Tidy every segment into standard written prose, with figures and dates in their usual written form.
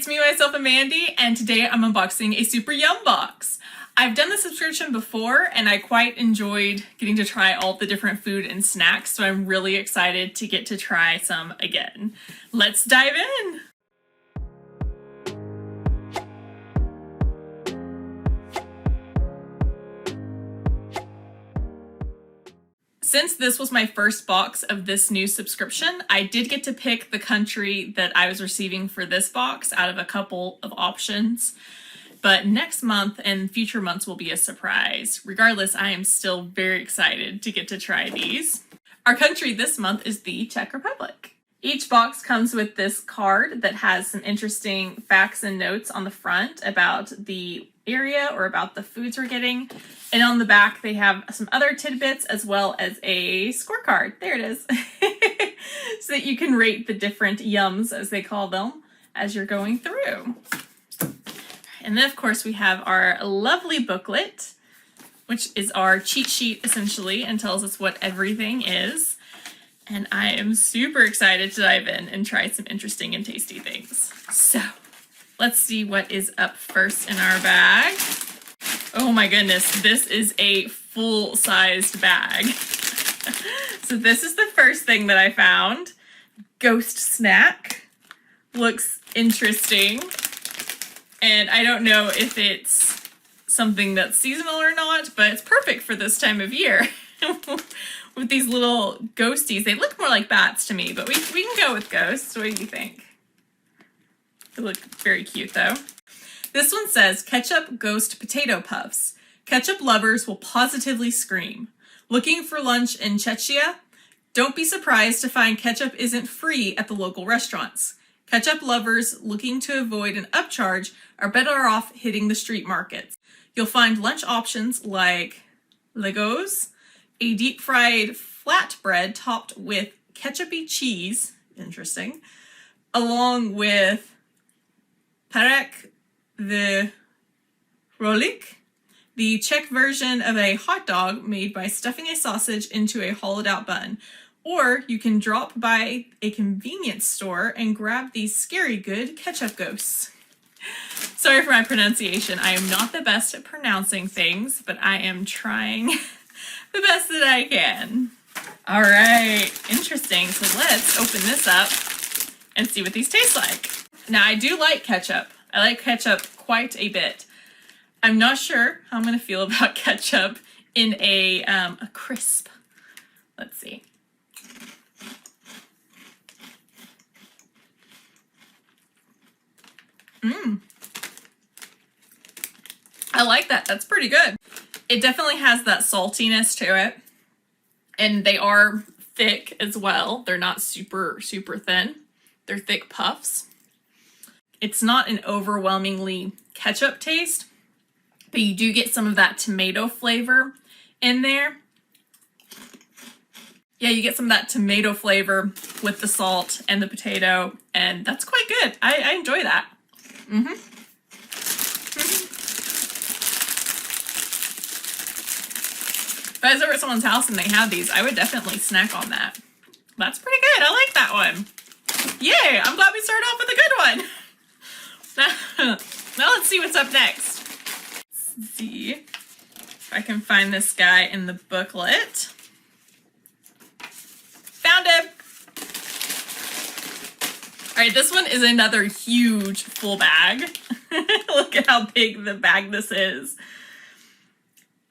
it's me, myself, and Mandy, and today I'm unboxing a Super Yum box. I've done the subscription before, and I quite enjoyed getting to try all the different food and snacks, so I'm really excited to get to try some again. Let's dive in! Since this was my first box of this new subscription, I did get to pick the country that I was receiving for this box out of a couple of options. But next month and future months will be a surprise. Regardless, I am still very excited to get to try these. Our country this month is the Czech Republic. Each box comes with this card that has some interesting facts and notes on the front about the area or about the foods we're getting. And on the back, they have some other tidbits as well as a scorecard. There it is. So that you can rate the different yums, as they call them, as you're going through. And then, of course, we have our lovely booklet, which is our cheat sheet, essentially, and tells us what everything is. And I am super excited to dive in and try some interesting and tasty things. So, let's see what is up first in our bag. Oh my goodness, this is a full-sized bag. So this is the first thing that I found. Ghost snack. Looks interesting. And I don't know if it's something that's seasonal or not, but it's perfect for this time of year. With these little ghosties. They look more like bats to me, but we can go with ghosts. What do you think? They look very cute though. This one says, Ketchup Ghost Potato Puffs. Ketchup lovers will positively scream. Looking for lunch in Czechia? Don't be surprised to find ketchup isn't free at the local restaurants. Ketchup lovers looking to avoid an upcharge are better off hitting the street markets. You'll find lunch options like Legos, a deep-fried flatbread topped with ketchupy cheese, interesting, along with Perek the rolik, the Czech version of a hot dog made by stuffing a sausage into a hollowed-out bun. Or you can drop by a convenience store and grab these scary good ketchup ghosts. Sorry for my pronunciation. I am not the best at pronouncing things, but I am trying the best that I can. All right, interesting. So let's open this up and see what these taste like. Now, I do like ketchup. I like ketchup quite a bit. I'm not sure how I'm going to feel about ketchup in a crisp. Let's see. I like that. That's pretty good. It definitely has that saltiness to it. And they are thick as well. They're not super, super thin. They're thick puffs. It's not an overwhelmingly ketchup taste, but you do get some of that tomato flavor in there. Yeah, you get some of that tomato flavor with the salt and the potato, and that's quite good. I enjoy that. If I was over at someone's house and they had these, I would definitely snack on that. That's pretty good. I like that one. Yay! I'm glad we started off with a good one. Now let's see what's up next. Let's see if I can find this guy in the booklet. Found him! Alright, this one is another huge full bag. Look at how big the bag this is.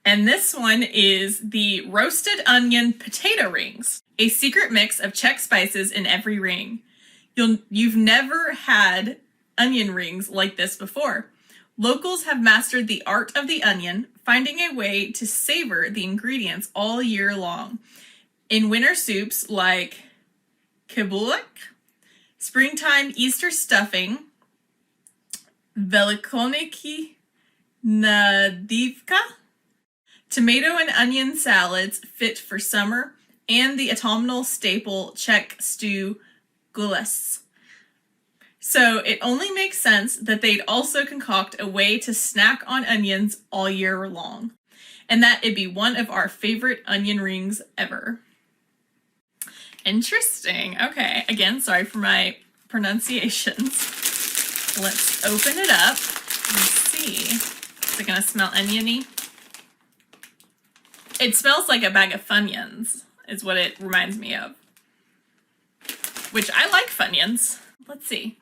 And this one is the roasted onion potato rings. A secret mix of Czech spices in every ring. You've never had onion rings like this before. Locals have mastered the art of the onion, finding a way to savor the ingredients all year long. In winter soups like kibulek, springtime Easter stuffing, velikoniki nadivka, tomato and onion salads fit for summer, and the autumnal staple Czech stew gules. So it only makes sense that they'd also concoct a way to snack on onions all year long, and that it'd be one of our favorite onion rings ever. Interesting. Okay, again, sorry for my pronunciations. Let's open it up and see. Is it gonna smell oniony? It smells like a bag of Funyuns, is what it reminds me of. Which I like Funyuns. Let's see.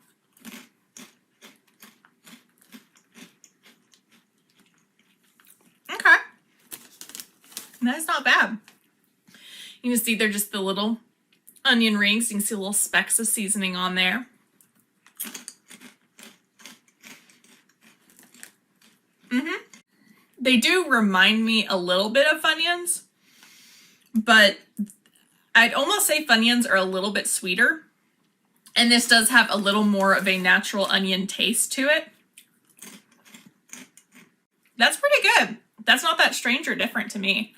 Okay. That's not bad. You can see they're just the little onion rings. You can see little specks of seasoning on there. They do remind me a little bit of Funyuns, but I'd almost say Funyuns are a little bit sweeter. And this does have a little more of a natural onion taste to it. That's pretty good. That's not that strange or different to me.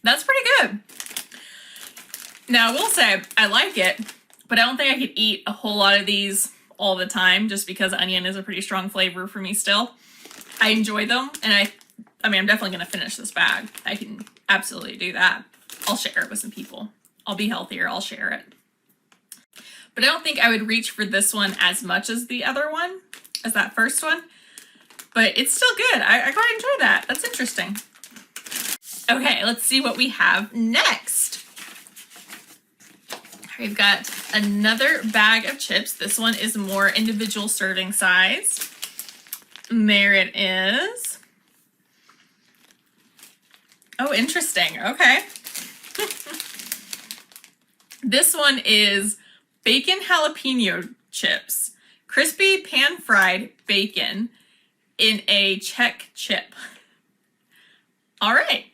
That's pretty good. Now, I will say I like it, but I don't think I could eat a whole lot of these all the time just because onion is a pretty strong flavor for me still. I enjoy them, and I mean, I'm definitely going to finish this bag. I can absolutely do that. I'll share it with some people. I'll be healthier. I'll share it. But I don't think I would reach for this one as much as the other one, as that first one. But it's still good. I quite enjoy that. That's interesting. Okay, let's see what we have next. We've got another bag of chips. This one is more individual serving size. And there it is. Oh, interesting. Okay. This one is bacon jalapeno chips. Crispy pan-fried bacon in a Czech chip. All right.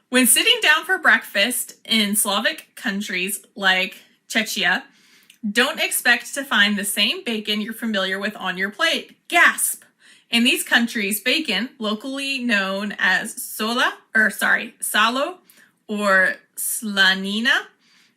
When sitting down for breakfast in Slavic countries like Czechia, don't expect to find the same bacon you're familiar with on your plate. Gasp! In these countries, bacon, locally known as salo or slanina,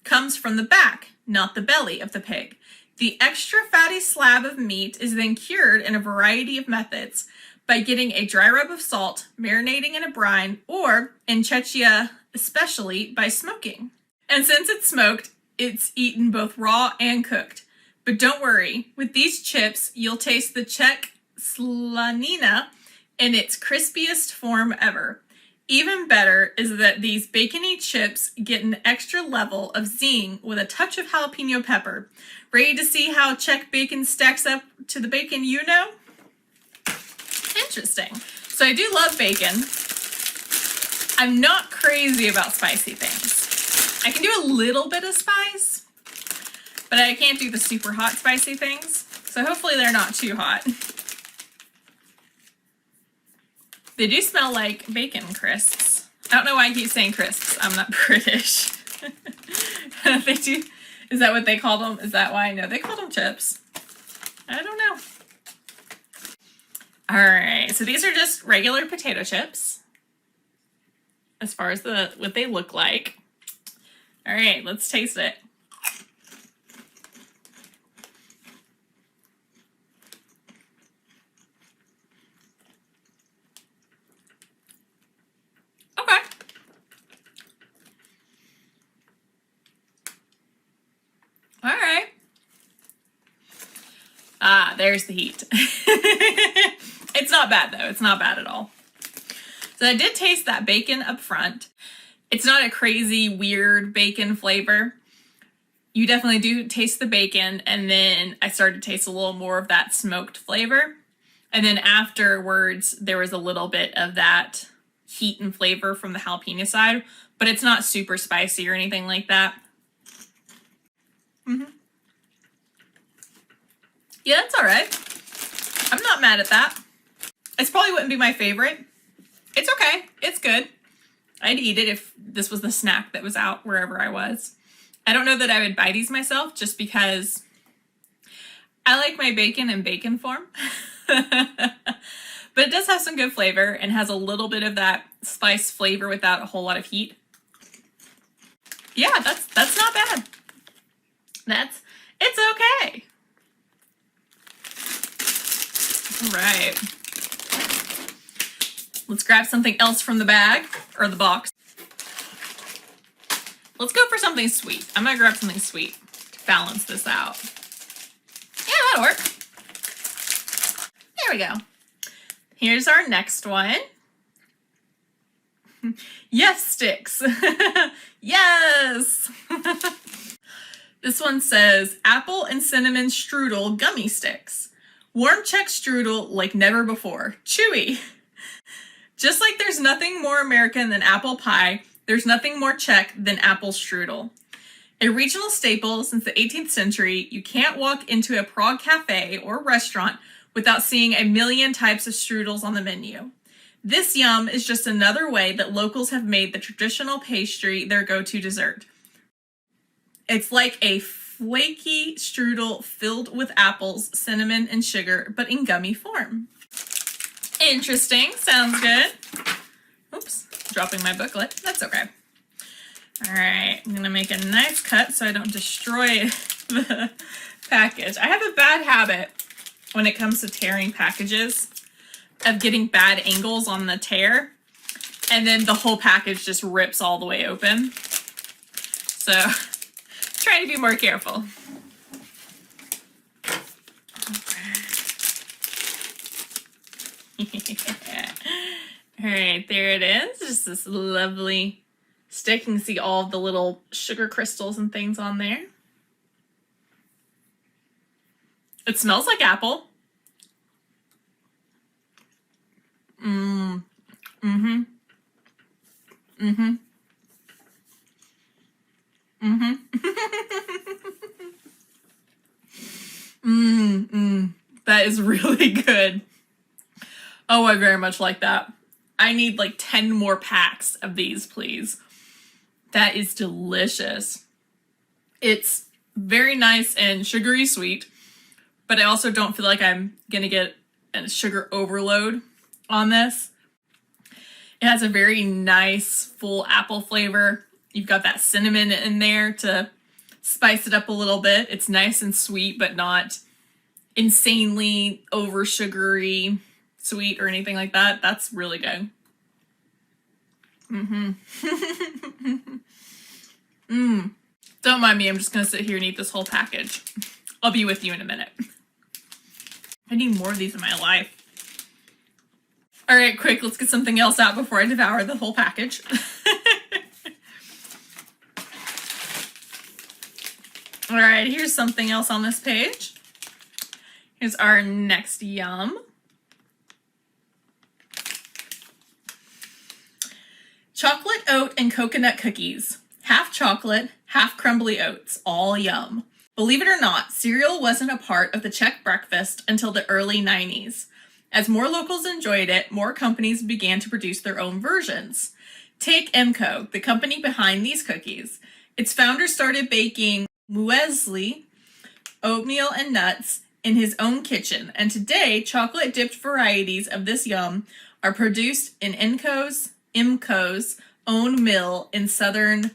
comes from the back, not the belly of the pig. The extra fatty slab of meat is then cured in a variety of methods by getting a dry rub of salt, marinating in a brine, or, in Czechia especially, by smoking. And since it's smoked, it's eaten both raw and cooked. But don't worry, with these chips, you'll taste the Czech slanina in its crispiest form ever. Even better is that these bacony chips get an extra level of zing with a touch of jalapeno pepper. Ready to see how Czech bacon stacks up to the bacon you know? Interesting. So I do love bacon. I'm not crazy about spicy things. I can do a little bit of spice, but I can't do the super hot spicy things. So hopefully they're not too hot. They do smell like bacon crisps. I don't know why I keep saying crisps. I'm not British. They do. Is that what they call them? Is that why? No, they call them chips. I don't know. All right, so these are just regular potato chips as far as what they look like. All right, let's taste it. Okay. All right. Ah, there's the heat. It's not bad though. It's not bad at all. So I did taste that bacon up front. It's not a crazy, weird bacon flavor. You definitely do taste the bacon, and then I started to taste a little more of that smoked flavor. And then afterwards, there was a little bit of that heat and flavor from the jalapeno side, but it's not super spicy or anything like that. Yeah, that's all right. I'm not mad at that. It probably wouldn't be my favorite. It's okay. It's good. I'd eat it if this was the snack that was out wherever I was. I don't know that I would buy these myself just because I like my bacon in bacon form. But it does have some good flavor and has a little bit of that spice flavor without a whole lot of heat. Yeah, that's not bad. It's okay. All right. Let's grab something else from the bag, or the box. Let's go for something sweet. I'm gonna grab something sweet to balance this out. Yeah, that'll work. There we go. Here's our next one. Yes, sticks. Yes. This one says apple and cinnamon strudel gummy sticks. Warm Czech strudel like never before. Chewy. Just like there's nothing more American than apple pie, there's nothing more Czech than apple strudel. A regional staple since the 18th century, you can't walk into a Prague cafe or restaurant without seeing a million types of strudels on the menu. This yum is just another way that locals have made the traditional pastry their go-to dessert. It's like a flaky strudel filled with apples, cinnamon, and sugar, but in gummy form. Interesting. Sounds good. Oops, dropping my booklet. That's okay. All right, I'm gonna make a nice cut so I don't destroy the package. I have a bad habit when it comes to tearing packages of getting bad angles on the tear, and then the whole package just rips all the way open. So, trying to be more careful. All right, there it is. Just this lovely stick. You can see all the little sugar crystals and things on there. It smells like apple. That is really good. Oh, I very much like that. I need like 10 more packs of these, please. That is delicious. It's very nice and sugary sweet, but I also don't feel like I'm gonna get a sugar overload on this. It has a very nice full apple flavor. You've got that cinnamon in there to spice it up a little bit. It's nice and sweet, but not insanely over sugary sweet or anything like that. That's really good. Don't mind me, I'm just gonna sit here and eat this whole package. I'll be with you in a minute. I need more of these in my life. All right, quick, let's get something else out before I devour the whole package. All right, here's something else on this page. Here's our next yum. Chocolate oat and coconut cookies. Half chocolate, half crumbly oats, all yum. Believe it or not, cereal wasn't a part of the Czech breakfast until the early 90s. As more locals enjoyed it, more companies began to produce their own versions. Take Emco, the company behind these cookies. Its founder started baking muesli, oatmeal and nuts, in his own kitchen, and today chocolate-dipped varieties of this yum are produced in Emco's own mill in southern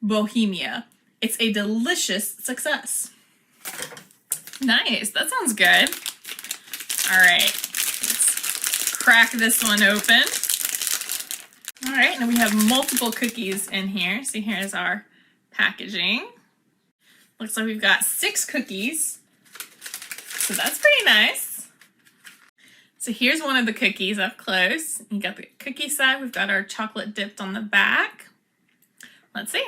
Bohemia. It's a delicious success. Nice, that sounds good. All right, let's crack this one open. All right, and we have multiple cookies in here. See, here's our packaging. Looks like we've got 6 cookies. So that's pretty nice. So here's one of the cookies up close. You got the cookie side. We've got our chocolate dipped on the back. Let's see.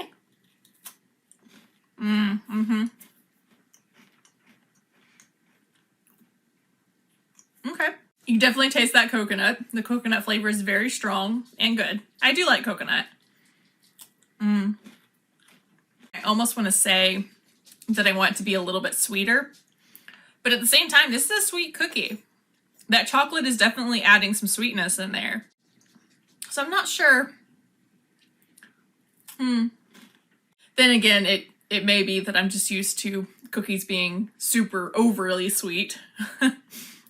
Okay. You definitely taste that coconut. The coconut flavor is very strong and good. I do like coconut. I almost want to say that I want it to be a little bit sweeter. But at the same time, this is a sweet cookie. That chocolate is definitely adding some sweetness in there. So I'm not sure. Then again, it may be that I'm just used to cookies being super overly sweet.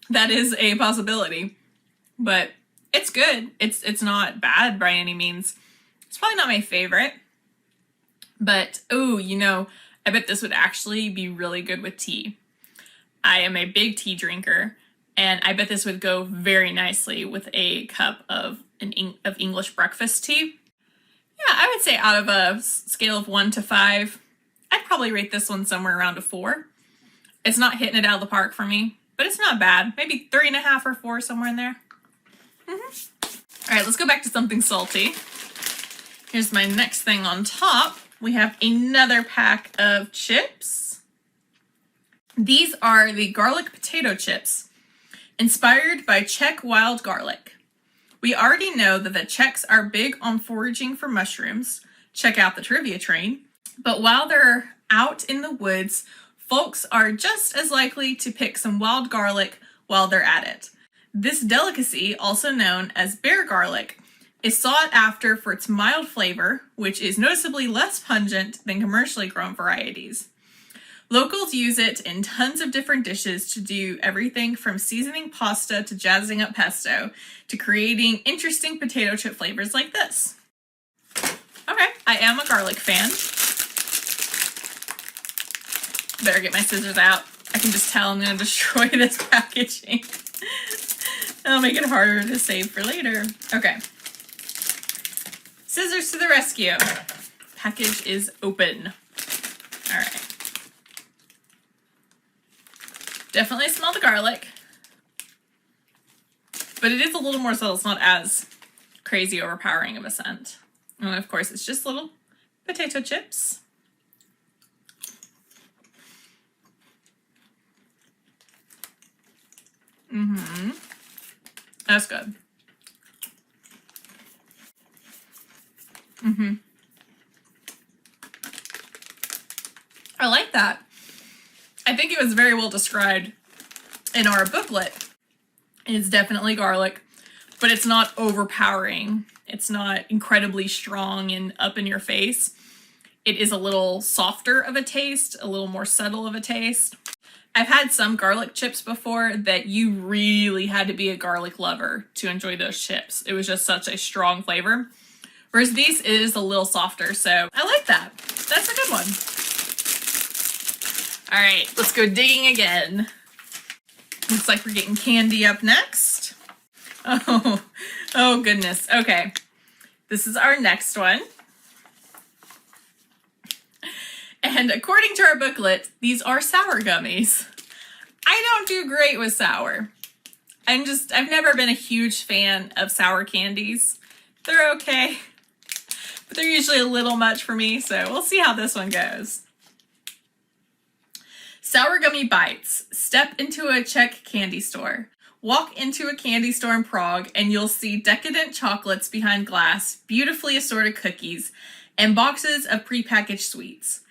That is a possibility. But it's good. It's not bad by any means. It's probably not my favorite. But, oh, you know, I bet this would actually be really good with tea. I am a big tea drinker, and I bet this would go very nicely with a cup of English breakfast tea. Yeah, I would say out of a scale of 1 to 5, I'd probably rate this one somewhere around a 4. It's not hitting it out of the park for me, but it's not bad. Maybe 3.5 or 4, somewhere in there. All right, let's go back to something salty. Here's my next thing on top. We have another pack of chips. These are the garlic potato chips, inspired by Czech wild garlic. We already know that the Czechs are big on foraging for mushrooms. Check out the trivia train. But while they're out in the woods, folks are just as likely to pick some wild garlic while they're at it. This delicacy, also known as bear garlic, is sought after for its mild flavor, which is noticeably less pungent than commercially grown varieties. Locals use it in tons of different dishes to do everything from seasoning pasta to jazzing up pesto to creating interesting potato chip flavors like this. Okay, I am a garlic fan. Better get my scissors out. I can just tell I'm going to destroy this packaging. That'll make it harder to save for later. Okay. Scissors to the rescue. Package is open. All right. Definitely smell the garlic. But it is a little more subtle. It's not as crazy overpowering of a scent. And of course, it's just little potato chips. That's good. I like that. I think it was very well described in our booklet. It's definitely garlic, but it's not overpowering. It's not incredibly strong and up in your face. It is a little softer of a taste, a little more subtle of a taste. I've had some garlic chips before that you really had to be a garlic lover to enjoy those chips. It was just such a strong flavor. Whereas these is a little softer, so I like that. That's a good one. All right, let's go digging again. Looks like we're getting candy up next. Oh goodness. Okay, this is our next one. And according to our booklet, these are sour gummies. I don't do great with sour. I've never been a huge fan of sour candies. They're okay, but they're usually a little much for me, so we'll see how this one goes. Sour gummy bites. Step into a Czech candy store. Walk into a candy store in Prague and you'll see decadent chocolates behind glass, beautifully assorted cookies, and boxes of prepackaged sweets.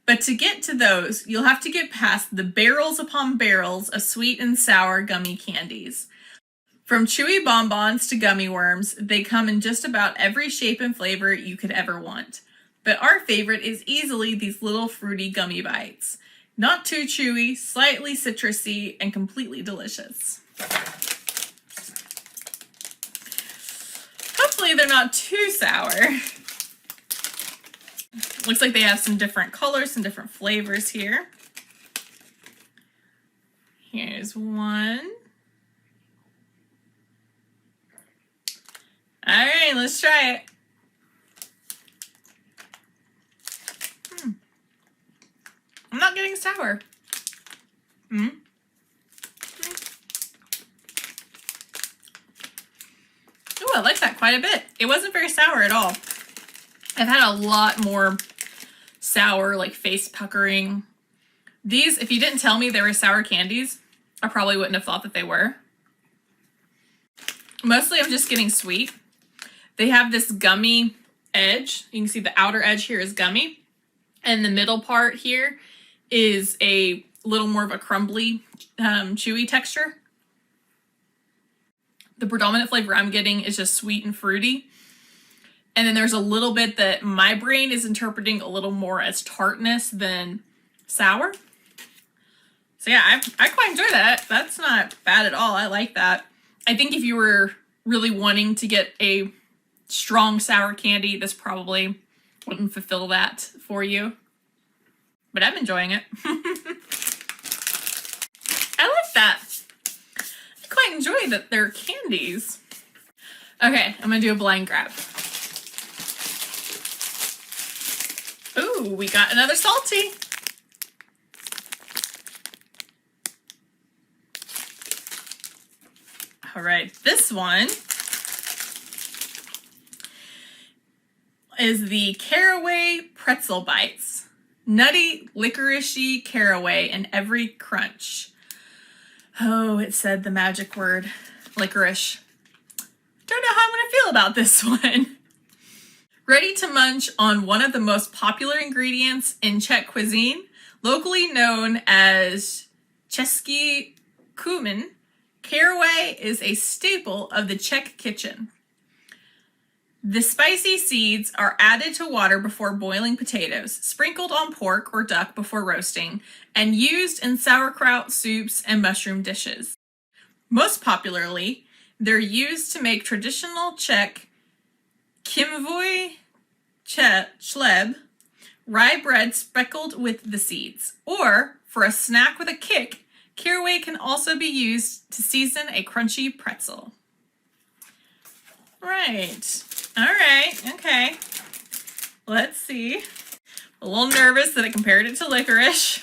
But to get to those, you'll have to get past the barrels upon barrels of sweet and sour gummy candies. From chewy bonbons to gummy worms, they come in just about every shape and flavor you could ever want. But our favorite is easily these little fruity gummy bites. Not too chewy, slightly citrusy, and completely delicious. Hopefully they're not too sour. Looks like they have some different colors, some different flavors here. Here's one. All right, let's try it. I'm not getting sour. Ooh, I like that quite a bit. It wasn't very sour at all. I've had a lot more sour, like face puckering. These, if you didn't tell me they were sour candies, I probably wouldn't have thought that they were. Mostly I'm just getting sweet. They have this gummy edge. You can see the outer edge here is gummy. And the middle part here is a little more of a crumbly, chewy texture. The predominant flavor I'm getting is just sweet and fruity. And then there's a little bit that my brain is interpreting a little more as tartness than sour. So yeah, I quite enjoy that. That's not bad at all. I like that. I think if you were really wanting to get a strong sour candy, this probably wouldn't fulfill that for you. But I'm enjoying it. I like that. I quite enjoy that they're candies. Okay, I'm gonna do a blind grab. Ooh, we got another salty. All right, this one is the Caraway Pretzel Bites. Nutty, licoricey caraway in every crunch. Oh, it said the magic word, licorice. Don't know how I'm gonna feel about this one. Ready to munch on one of the most popular ingredients in Czech cuisine, locally known as český kumin, caraway is a staple of the Czech kitchen. The spicy seeds are added to water before boiling potatoes, sprinkled on pork or duck before roasting, and used in sauerkraut soups and mushroom dishes. Most popularly, they're used to make traditional Czech kymvoj chleb, rye bread speckled with the seeds. Or, for a snack with a kick, caraway can also be used to season a crunchy pretzel. Right. All right. Okay. Let's see. A little nervous that I compared it to licorice.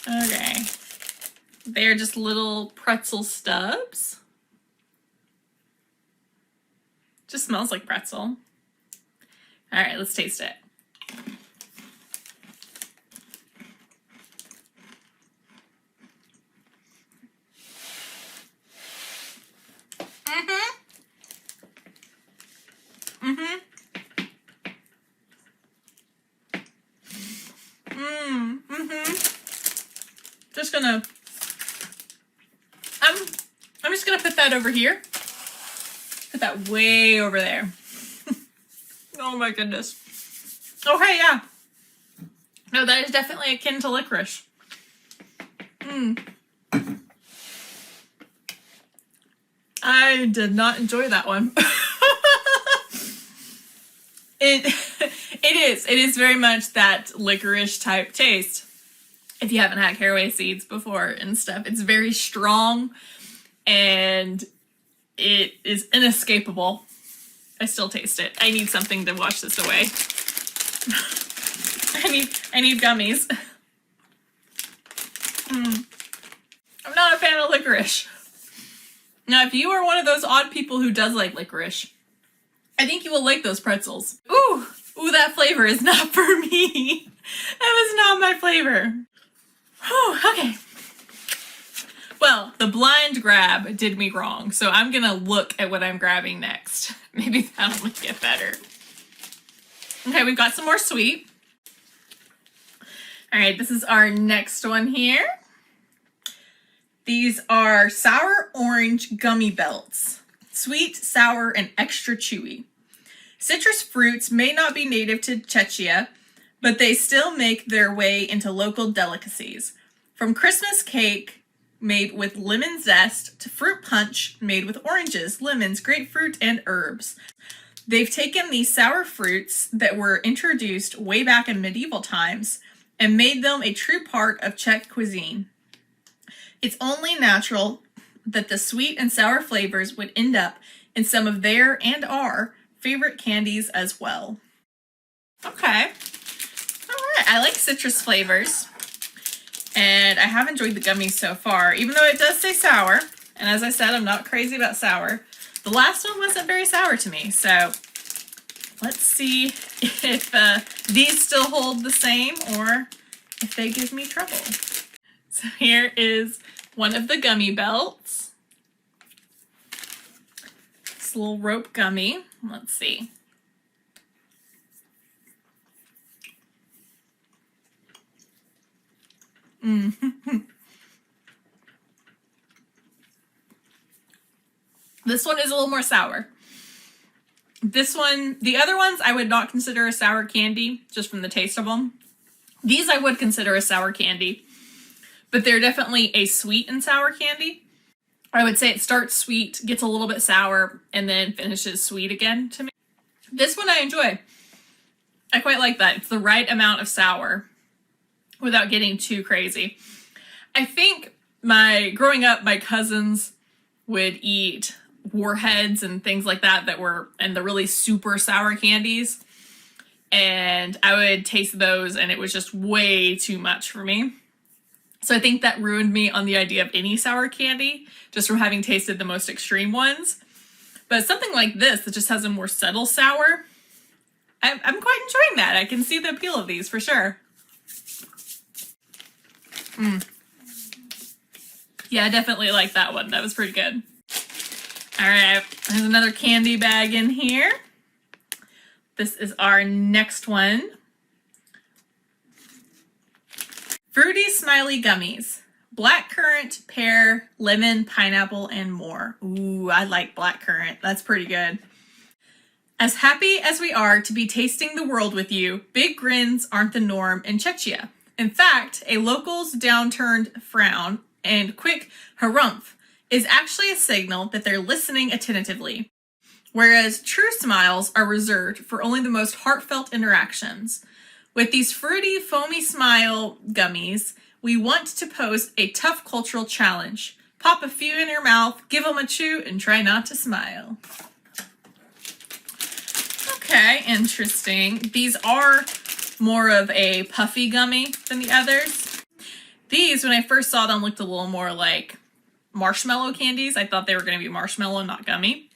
Okay. They're just little pretzel stubs. Just smells like pretzel. All right, let's taste it. Just gonna, I'm just gonna put that over here. Put that way over there. Oh my goodness. Okay, yeah. No, that is definitely akin to licorice. I did not enjoy that one. It is very much that licorice type taste. If you haven't had caraway seeds before and stuff, it's very strong and it is inescapable. I still taste it. I need something to wash this away. I need gummies. I'm not a fan of licorice. Now, if you are one of those odd people who does like licorice, I think you will like those pretzels. Ooh, that flavor is not for me. That was not my flavor. Whew, okay. Well, the blind grab did me wrong, so I'm gonna look at what I'm grabbing next. Maybe that'll make it better. Okay, we've got some more sweet. All right, this is our next one here. These are sour orange gummy belts. Sweet, sour, and extra chewy. Citrus fruits may not be native to Czechia, but they still make their way into local delicacies. From Christmas cake made with lemon zest to fruit punch made with oranges, lemons, grapefruit, and herbs. They've taken these sour fruits that were introduced way back in medieval times and made them a true part of Czech cuisine. It's only natural that the sweet and sour flavors would end up in some of their and our favorite candies as well. Okay. All right. I like citrus flavors. And I have enjoyed the gummies so far, even though it does say sour. And as I said, I'm not crazy about sour. The last one wasn't very sour to me. So let's see if these still hold the same or if they give me trouble. So here is one of the gummy belts. This little rope gummy. Let's see. This one is a little more sour. This one, the other ones I would not consider a sour candy, just from the taste of them. These I would consider a sour candy, but they're definitely a sweet and sour candy. I would say it starts sweet, gets a little bit sour, and then finishes sweet again to me. This one I enjoy. I quite like that. It's the right amount of sour without getting too crazy. I think growing up, my cousins would eat warheads and things like that and the really super sour candies. And I would taste those and it was just way too much for me. So I think that ruined me on the idea of any sour candy, just from having tasted the most extreme ones. But something like this that just has a more subtle sour, I'm quite enjoying that. I can see the appeal of these for sure. Yeah, I definitely like that one. That was pretty good. All right, there's another candy bag in here. This is our next one. Fruity Smiley Gummies. Blackcurrant, pear, lemon, pineapple, and more. Ooh, I like blackcurrant. That's pretty good. As happy as we are to be tasting the world with you, big grins aren't the norm in Czechia. In fact, a local's downturned frown and quick harumph is actually a signal that they're listening attentively, whereas true smiles are reserved for only the most heartfelt interactions. With these fruity, foamy smile gummies, we want to pose a tough cultural challenge. Pop a few in your mouth, give them a chew, and try not to smile. Okay, interesting. These are more of a puffy gummy than the others. These, when I first saw them, looked a little more like marshmallow candies. I thought they were going to be marshmallow, not gummy.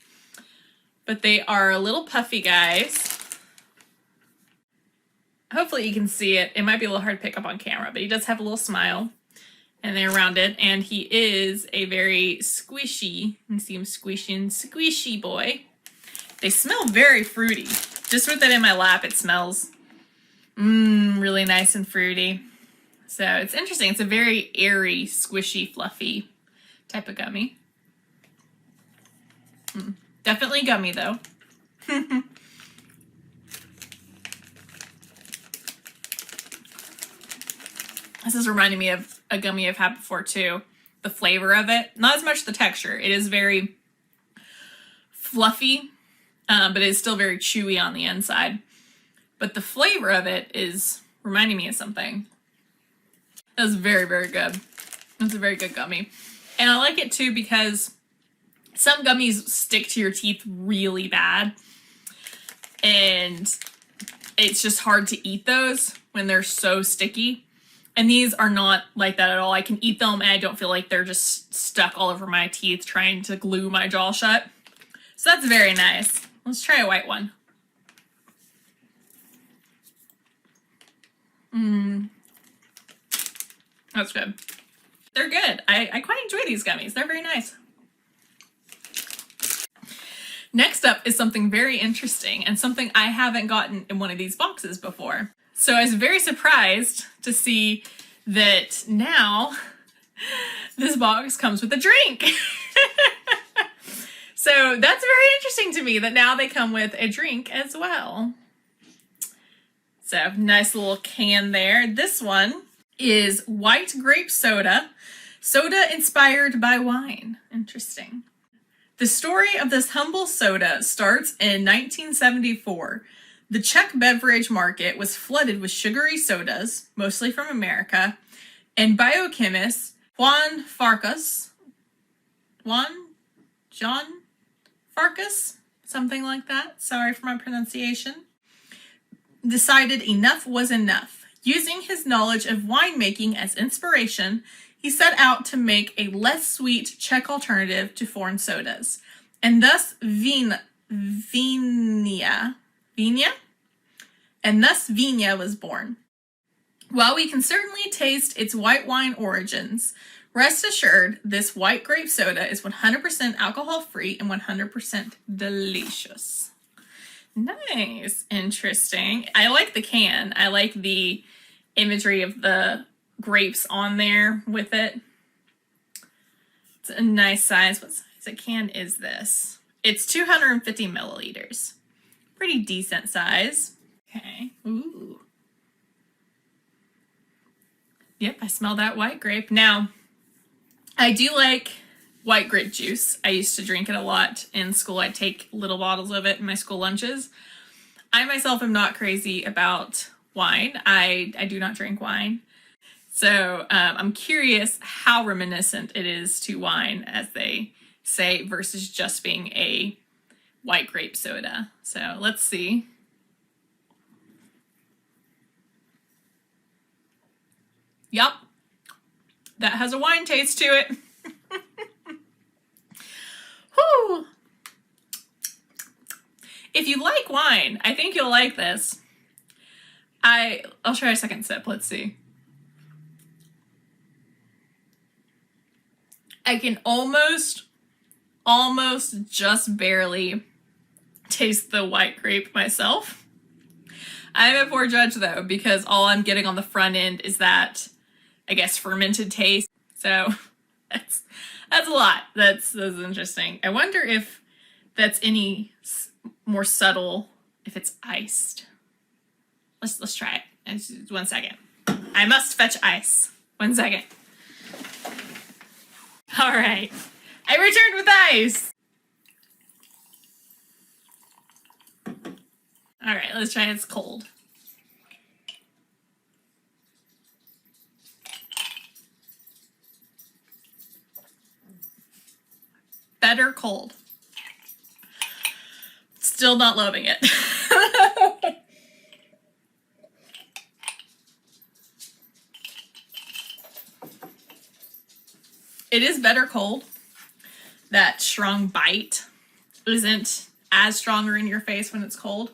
But they are a little puffy guys. Hopefully you can see it. It might be a little hard to pick up on camera, but he does have a little smile. And they're rounded. And he is a very squishy, you can see him squishing, squishy boy. They smell very fruity. Just with it in my lap, it smells really nice and fruity. So it's interesting. It's a very airy, squishy, fluffy type of gummy. Definitely gummy though. This is reminding me of a gummy I've had before too. The flavor of it, not as much the texture. It is very fluffy, but it is still very chewy on the inside. But the flavor of it is reminding me of something. It was very, very good. It's a very good gummy. And I like it too because some gummies stick to your teeth really bad. And it's just hard to eat those when they're so sticky. And these are not like that at all. I can eat them and I don't feel like they're just stuck all over my teeth trying to glue my jaw shut. So that's very nice. Let's try a white one. That's good. They're good. I quite enjoy these gummies. They're very nice. Next up is something very interesting and something I haven't gotten in one of these boxes before. So I was very surprised to see that now this box comes with a drink. So that's very interesting to me that now they come with a drink as well. So nice little can there. This one is white grape soda. Soda inspired by wine. Interesting. The story of this humble soda starts in 1974. The Czech beverage market was flooded with sugary sodas, mostly from America, and biochemist John Farkas, something like that, sorry for my pronunciation, decided enough was enough. Using his knowledge of winemaking as inspiration, he set out to make a less sweet Czech alternative to foreign sodas, and thus Víňa was born. While we can certainly taste its white wine origins, rest assured this white grape soda is 100% alcohol-free and 100% delicious. Nice. Interesting. I like the can. I like the imagery of the grapes on there with it. It's a nice size. What size of can is this? It's 250 milliliters. Pretty decent size. Okay. Ooh. Yep, I smell that white grape. Now, I do like white grape juice. I used to drink it a lot in school. I'd take little bottles of it in my school lunches. I myself am not crazy about wine. I do not drink wine. So I'm curious how reminiscent it is to wine as they say versus just being a white grape soda. So let's see. Yep, that has a wine taste to it. Whew. If you like wine, I think you'll like this. I'll try a second sip. Let's see. I can almost just barely taste the white grape myself. I'm a poor judge though, because all I'm getting on the front end is that, I guess, fermented taste. So that's a lot. That's interesting. I wonder if that's any more subtle if it's iced. Let's try it. 1 second. I must fetch ice. 1 second. All right. I returned with ice. All right, let's try it's cold. Better cold. Still not loving it. It is better cold. That strong bite isn't as stronger in your face when it's cold.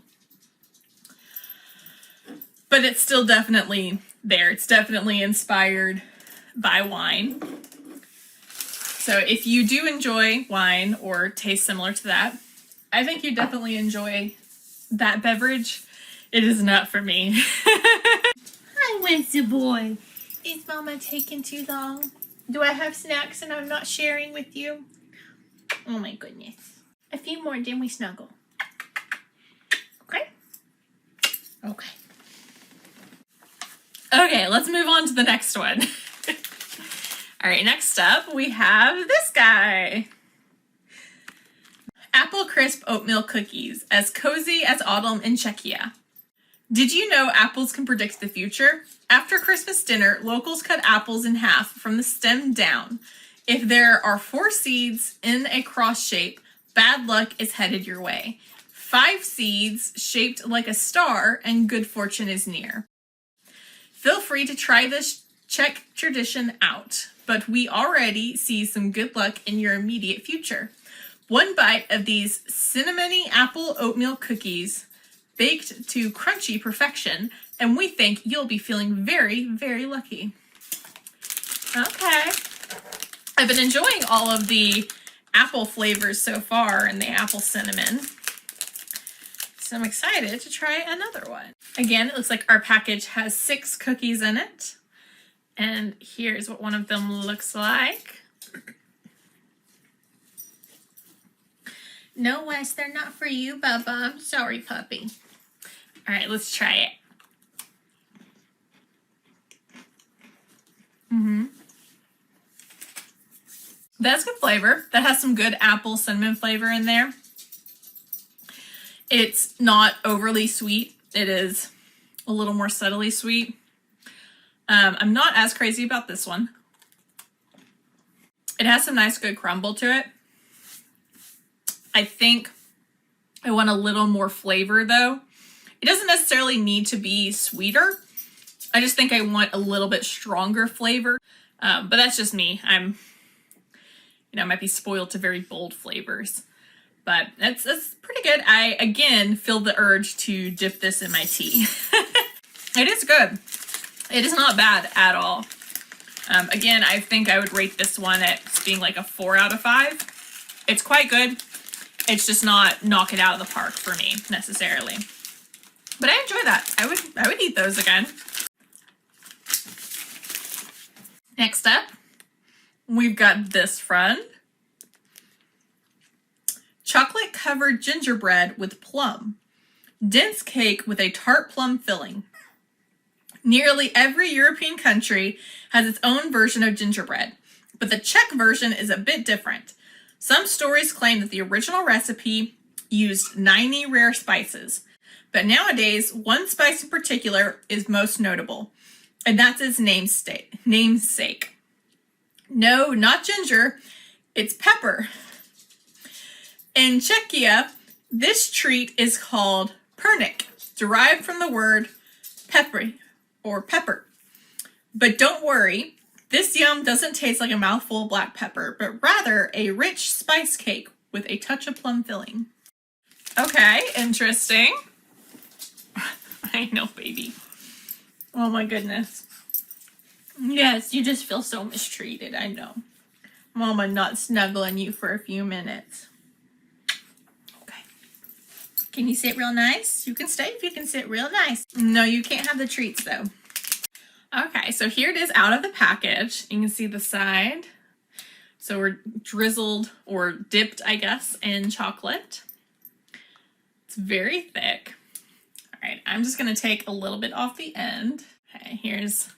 But it's still definitely there. It's definitely inspired by wine. So if you do enjoy wine or taste similar to that, I think you definitely enjoy that beverage. It is not for me. Hi, Wednesday boy. Is Mama taking too long? Do I have snacks and I'm not sharing with you? Oh my goodness. A few more, then we snuggle. Okay? Okay. Okay, let's move on to the next one. All right, next up we have this guy. Apple Crisp Oatmeal Cookies, as cozy as autumn in Czechia. Did you know apples can predict the future? After Christmas dinner, locals cut apples in half from the stem down. If there are 4 seeds in a cross shape, bad luck is headed your way. 5 seeds shaped like a star, and good fortune is near. Feel free to try this Czech tradition out, but we already see some good luck in your immediate future. 1 bite of these cinnamony apple oatmeal cookies, baked to crunchy perfection, and we think you'll be feeling very, very lucky. Okay. I've been enjoying all of the apple flavors so far and the apple cinnamon. So I'm excited to try another one. Again, it looks like our package has 6 cookies in it. And here's what one of them looks like. No, Wes, they're not for you, Bubba. I'm sorry, puppy. All right, let's try it. That's good flavor. That has some good apple cinnamon flavor in there. It's not overly sweet. It is a little more subtly sweet. I'm not as crazy about this one. It has some nice good crumble to it. I think I want a little more flavor though. It doesn't necessarily need to be sweeter. I just think I want a little bit stronger flavor. But that's just me. I might be spoiled to very bold flavors. But that's pretty good. I, again, feel the urge to dip this in my tea. It is good. It is not bad at all. Again, I think I would rate this one at being like a 4 out of 5. It's quite good. It's just not knock it out of the park for me, necessarily. But I enjoy that. I would eat those again. Next up, we've got this friend. Chocolate-covered gingerbread with plum. Dense cake with a tart plum filling. Nearly every European country has its own version of gingerbread, but the Czech version is a bit different. Some stories claim that the original recipe used 90 rare spices, but nowadays, one spice in particular is most notable, and that's its namesake. No, not ginger, it's pepper. In Czechia, this treat is called perník, derived from the word pepper or pepper. But don't worry, this yum doesn't taste like a mouthful of black pepper, but rather a rich spice cake with a touch of plum filling. Okay, interesting. I know, baby. Oh my goodness. Yes, you just feel so mistreated, I know. Mama not snuggling you for a few minutes. Okay. Can you sit real nice? You can stay if you can sit real nice. No, you can't have the treats though. Okay, so here it is out of the package. You can see the side. So we're drizzled or dipped, I guess, in chocolate. It's very thick. All right, I'm just gonna take a little bit off the end. Okay, here's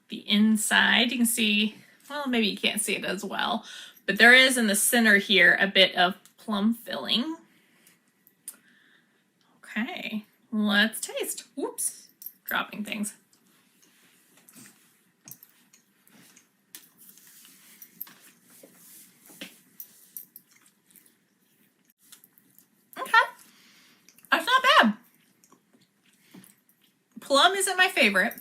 the inside. You can see, well, maybe you can't see it as well, but there is in the center here a bit of plum filling. Okay, let's taste. Whoops, dropping things. Okay, that's not bad. Plum isn't my favorite.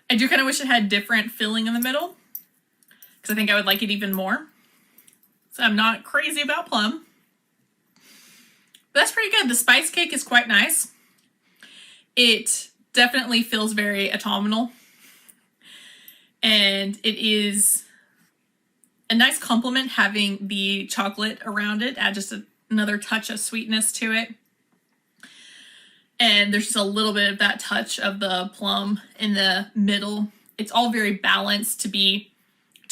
I do kind of wish it had different filling in the middle because I think I would like it even more. So I'm not crazy about plum. But that's pretty good. The spice cake is quite nice. It definitely feels very autumnal. And it is a nice compliment having the chocolate around it, add just another touch of sweetness to it. And there's just a little bit of that touch of the plum in the middle. It's all very balanced to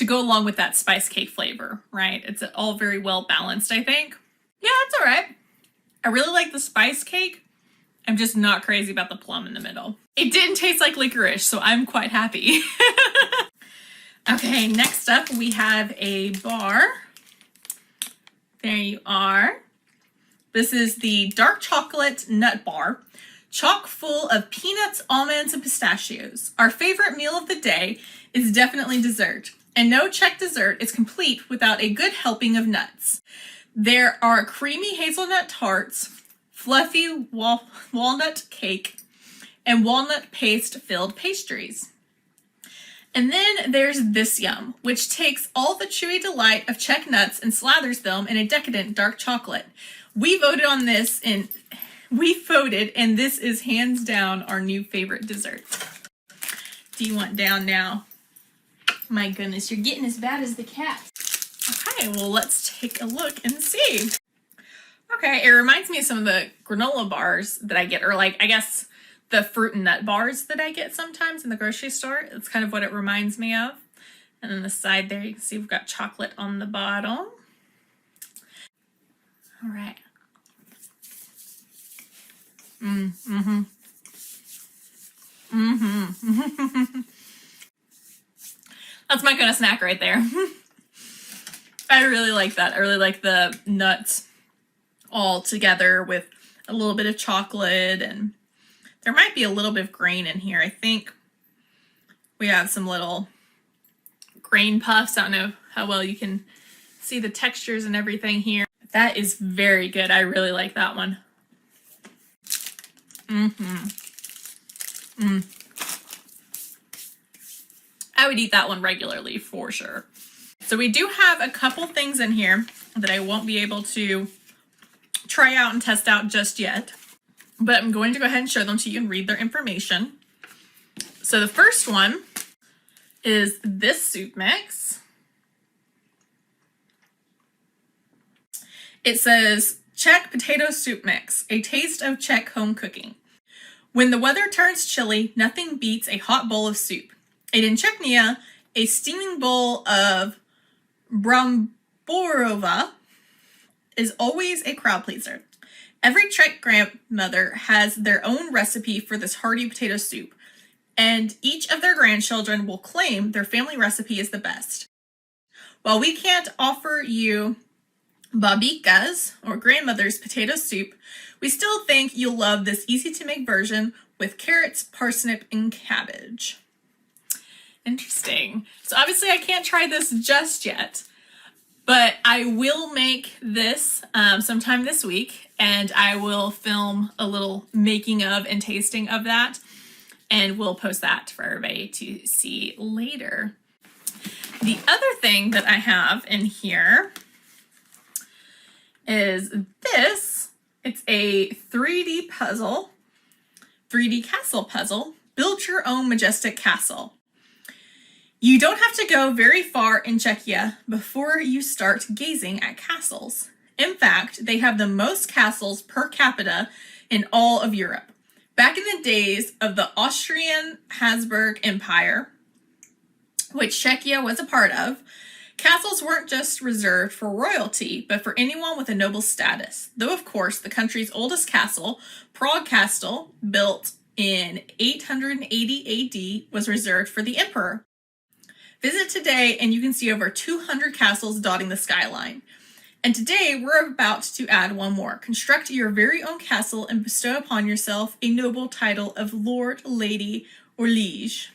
go along with that spice cake flavor, right? It's all very well balanced, I think. Yeah, it's all right. I really like the spice cake. I'm just not crazy about the plum in the middle. It didn't taste like licorice, so I'm quite happy. Okay, next up we have a bar. There you are. This is the dark chocolate nut bar, chock full of peanuts, almonds, and pistachios. Our favorite meal of the day is definitely dessert, and no Czech dessert is complete without a good helping of nuts. There are creamy hazelnut tarts, fluffy walnut cake, and walnut paste-filled pastries. And then there's this yum, which takes all the chewy delight of Czech nuts and slathers them in a decadent dark chocolate. We voted, and this is hands down our new favorite dessert. Do you want down now? My goodness, you're getting as bad as the cat. Okay, well, let's take a look and see. Okay, it reminds me of some of the granola bars that I get, or like, I guess, the fruit and nut bars that I get sometimes in the grocery store. It's kind of what it reminds me of. And then the side there, you can see we've got chocolate on the bottom. All right. That's my kind of snack right there. I really like that. I really like the nuts all together with a little bit of chocolate, and there might be a little bit of grain in here. I think we have some little grain puffs. I don't know how well you can see the textures and everything here. That is very good. I really like that one. I would eat that one regularly for sure. So we do have a couple things in here that I won't be able to try out and test out just yet, but I'm going to go ahead and show them to you and read their information. So the first one is this soup mix. It says, Czech potato soup mix, a taste of Czech home cooking. When the weather turns chilly, nothing beats a hot bowl of soup. And in Czechia, a steaming bowl of bramborova is always a crowd pleaser. Every Czech grandmother has their own recipe for this hearty potato soup, and each of their grandchildren will claim their family recipe is the best. While we can't offer you babika's or grandmother's potato soup, we still think you'll love this easy-to-make version with carrots, parsnip, and cabbage. Interesting. So obviously I can't try this just yet, But I will make this sometime this week, and I will film a little making of and tasting of that, and we'll post that for everybody to see later. The other thing that I have in here is this. It's a 3D puzzle, 3D castle puzzle. Build your own majestic castle. You don't have to go very far in Czechia before you start gazing at castles. In fact, they have the most castles per capita in all of Europe. Back in the days of the Austrian Habsburg Empire, which Czechia was a part of, castles weren't just reserved for royalty, but for anyone with a noble status. Though, of course, the country's oldest castle, Prague Castle, built in 880 AD, was reserved for the emperor. Visit today and you can see over 200 castles dotting the skyline. And today we're about to add one more. Construct your very own castle and bestow upon yourself a noble title of Lord, Lady, or Liege.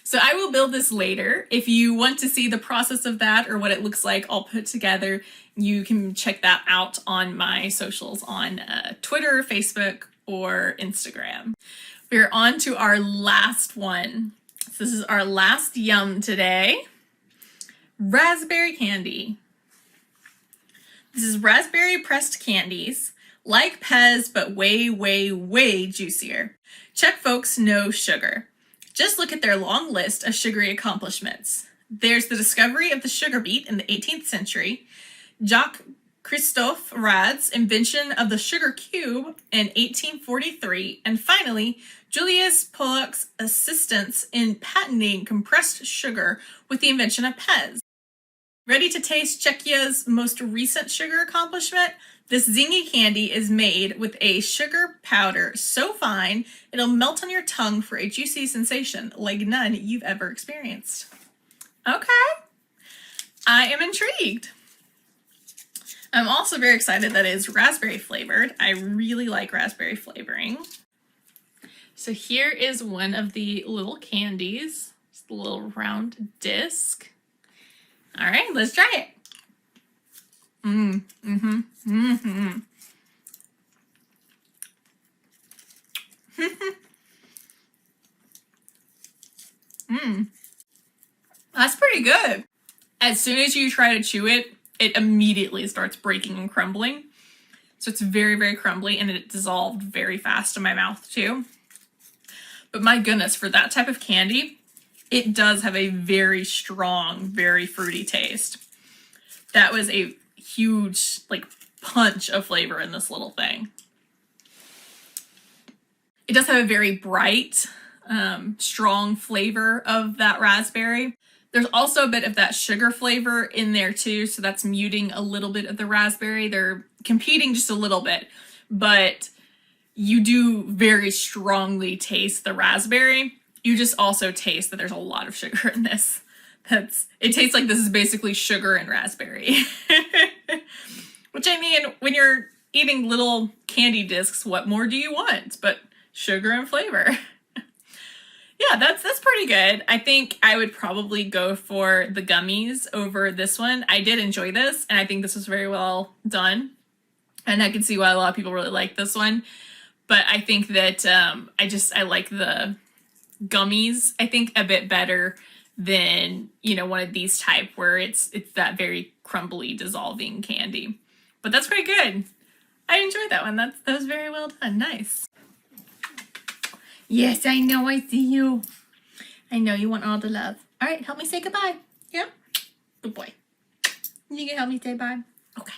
So I will build this later. If you want to see the process of that or what it looks like all put together, you can check that out on my socials on Twitter, Facebook, or Instagram. We're on to our last one. So this is our last yum today. Raspberry candy. This is raspberry pressed candies, like Pez, but way, way, way juicier. Czech folks know sugar. Just look at their long list of sugary accomplishments. There's the discovery of the sugar beet in the 18th century, Jacques Christophe Rad's invention of the sugar cube in 1843, and finally, Julius Pollock's assistance in patenting compressed sugar with the invention of Pez. Ready to taste Czechia's most recent sugar accomplishment? This zingy candy is made with a sugar powder so fine it'll melt on your tongue for a juicy sensation like none you've ever experienced. Okay, I am intrigued. I'm also very excited that it is raspberry flavored. I really like raspberry flavoring. So here is one of the little candies. Just a little round disc. All right, let's try it. That's pretty good. As soon as you try to chew it, it immediately starts breaking and crumbling. So it's very, very crumbly, and it dissolved very fast in my mouth too. But my goodness, for that type of candy, it does have a very strong, very fruity taste. That was a huge, like, punch of flavor in this little thing. It does have a very bright, strong flavor of that raspberry. There's also a bit of that sugar flavor in there too, so that's muting a little bit of the raspberry. They're competing just a little bit, but you do very strongly taste the raspberry. You just also taste that there's a lot of sugar in this. It tastes like this is basically sugar and raspberry. Which, I mean, when you're eating little candy discs, what more do you want but sugar and flavor? Yeah, that's pretty good. I think I would probably go for the gummies over this one. I did enjoy this, and I think this was very well done. And I can see why a lot of people really like this one. But I think that I like the gummies, I think, a bit better than, you know, one of these type where it's that very crumbly dissolving candy. But that's pretty good. I enjoyed that one. That was very well done. Nice. Yes, I know. I see you. I know you want all the love. All right, help me say goodbye. Yeah? Good boy. You can help me say bye. Okay.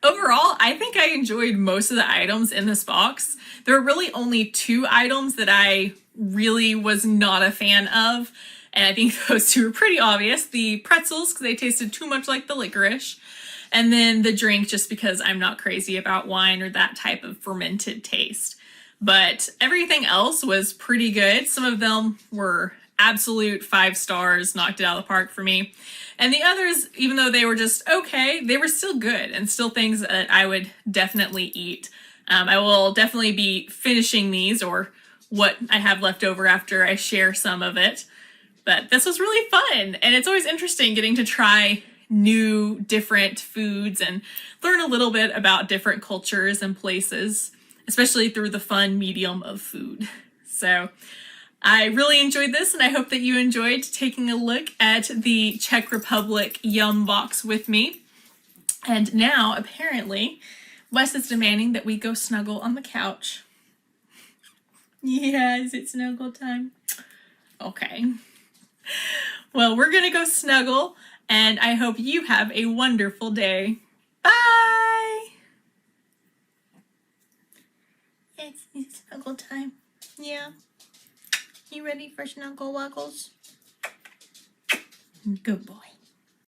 Overall, I think I enjoyed most of the items in this box. There are really only 2 items that I really was not a fan of, and I think those 2 are pretty obvious. The pretzels, because they tasted too much like the licorice, and then the drink, just because I'm not crazy about wine or that type of fermented taste. But everything else was pretty good. Some of them were absolute 5 stars, knocked it out of the park for me. And the others, even though they were just okay, they were still good and still things that I would definitely eat. I will definitely be finishing these, or what I have left over after I share some of it. But this was really fun, and it's always interesting getting to try new different foods and learn a little bit about different cultures and places, especially through the fun medium of food. So I really enjoyed this, and I hope that you enjoyed taking a look at the Czech Republic Yum box with me. And now, apparently, Wes is demanding that we go snuggle on the couch. Yeah, is it snuggle time? Okay. Well, we're gonna go snuggle, and I hope you have a wonderful day. Bye! It's snuggle time. Yeah. You ready for snuggle wuggles? Good boy.